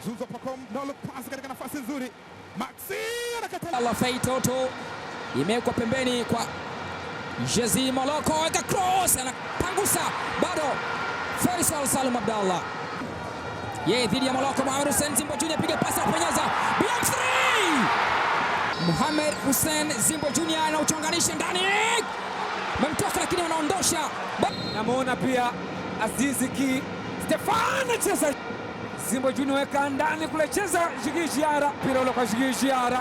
Zuzo Pacom no look pass katika nafasi nzuri. Maxi anakata. Allah Fei Toto imewekwa pembeni kwa Jezi Moloko, weka cross, anapangusa bado Faisal Salum Abdallah. Yeye dhidi ya Moloko, Mohamed Hussein Zimbo Junior piga pasi ya kupenyeza. BM3! Mohamed Hussein Zimbo Junior anauchonganisha ndani. Memtoka lakini wanaondosha. Namuona pia Azizi Ki Stefano cheza Zimbo Junior weka ndani kule, cheza Jigi Jiara, mpira ule kwa Jigi Jiara.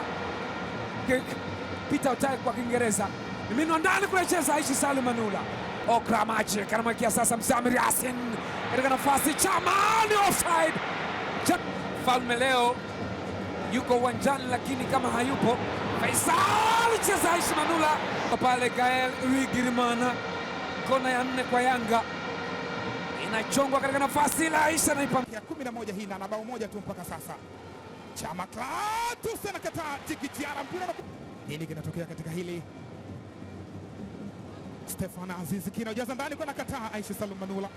Peter Otai kwa Kiingereza. Mimi ndani kule, cheza Aishi Salum Manula. Okra Machi kanamwekea sasa Msamir Yasin katika nafasi, Chamani offside. Falme leo yuko uwanjani lakini kama hayupo. Faisal cheza Aishi Manula pale. Gael Wigirimana, kona ya 4 kwa Yanga inachongwa katika nafasi la Aisha na ya 11 hii na bao moja tu mpaka sasa. Chama Klatus anakataa Jigi Jiara, mpira nini kinatokea katika hili? Stefano Aziz Ki ujaza ndani kwa nakataa. Aisha Salum Manula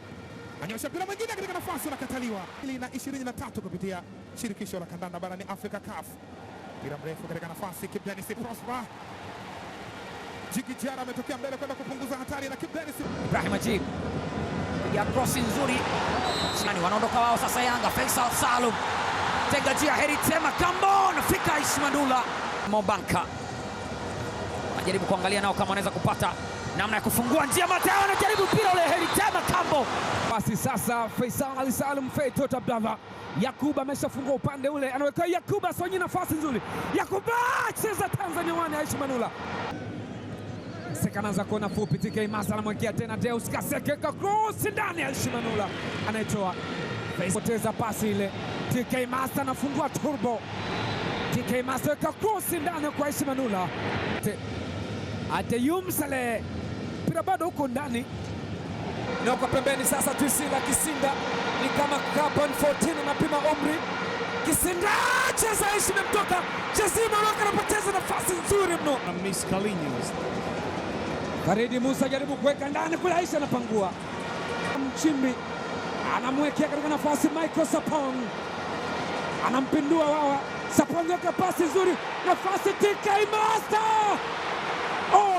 anyosha mpira mwingine katika nafasi, unakataliwa. 2023 kupitia shirikisho la kandanda barani Afrika CAF. Mpira mrefu katika nafasi, Kibu Denis Prosper. Jigi Jiara ametokea mbele kwenda kupunguza hatari na Kibu Denis. Ibrahim Ajib ya cross nzuri. Wanaondoka wao sasa Yanga. Faisal Salum tega njia, Heri Tema Kambo nafika. Aishi Manula Mobanka anajaribu kuangalia nao kama anaweza kupata namna ya kufungua njia. Mateo anajaribu mpira ule, Heri Tema Kambo. Basi sasa Faisal Salum Feitoto Abdallah. Yakuba ameshafungua upande ule, anaweka Yakuba sonyi, nafasi nzuri. Yakuba cheza Tanzania wani. Aishi Manula sekanaza kona fupi, TK Masa anamwekea tena Deus Kaseke, cross ndani. Aishi Manula anaitoa, poteza pasi ile. TK Masa anafungua turbo. TK Masa weka cross ndani kwa Aishi Manula. Adeyum Saleh, mpira bado huko ndani na kwa pembeni. Sasa Twisila Kisinda ni kama Carbon 14 anapima umri. Kisinda cheza, Aishi memtoka. Jazima Moloko anapoteza nafasi nzuri mno. Miss Kalinyos. Faridi Musa jaribu kuweka ndani kule, Aisha anapangua. Mchimbi anamwekea katika nafasi, Michael Sapong anampindua Wawa. Sapong weka pasi nzuri, nafasi TK Master.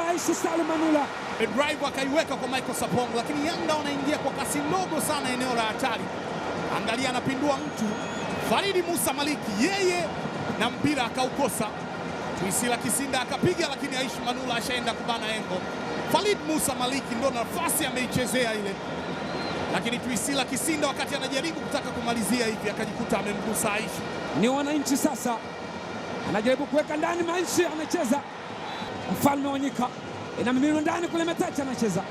Aishi Salum Manula Drive akaiweka kwa Michael Sapong, lakini Yanga wanaingia kwa kasi ndogo sana eneo la hatari. Angalia, anapindua mtu Faridi Musa Maliki, yeye na mpira akaukosa. Twisila Kisinda akapiga, lakini Aishi Manula ashaenda kubana engo. Faridi Musa Maliki ndo nafasi ameichezea ile, lakini Twisila Kisinda wakati anajaribu kutaka kumalizia hivi akajikuta amemgusa Aishi. Ni wananchi sasa, anajaribu kuweka ndani, Aishi anacheza. Mfalme Wanyika inamimina ndani kule, Metacha anacheza.